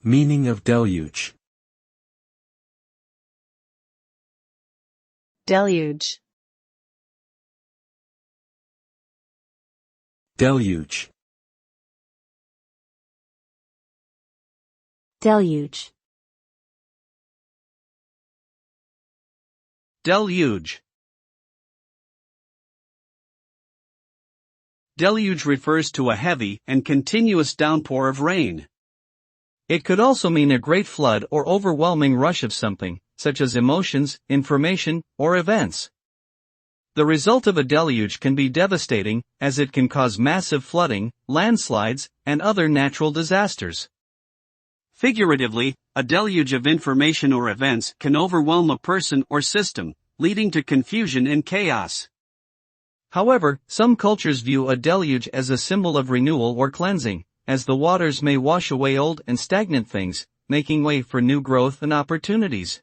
Meaning of deluge. Deluge. Deluge. Deluge. Deluge. Deluge refers to a heavy and continuous downpour of rain. It could also mean a great flood or overwhelming rush of something, such as emotions, information, or events. The result of a deluge can be devastating, as it can cause massive flooding, landslides, and other natural disasters. Figuratively, a deluge of information or events can overwhelm a person or system, leading to confusion and chaos. However, some cultures view a deluge as a symbol of renewal or cleansing, as the waters may wash away old and stagnant things, making way for new growth and opportunities.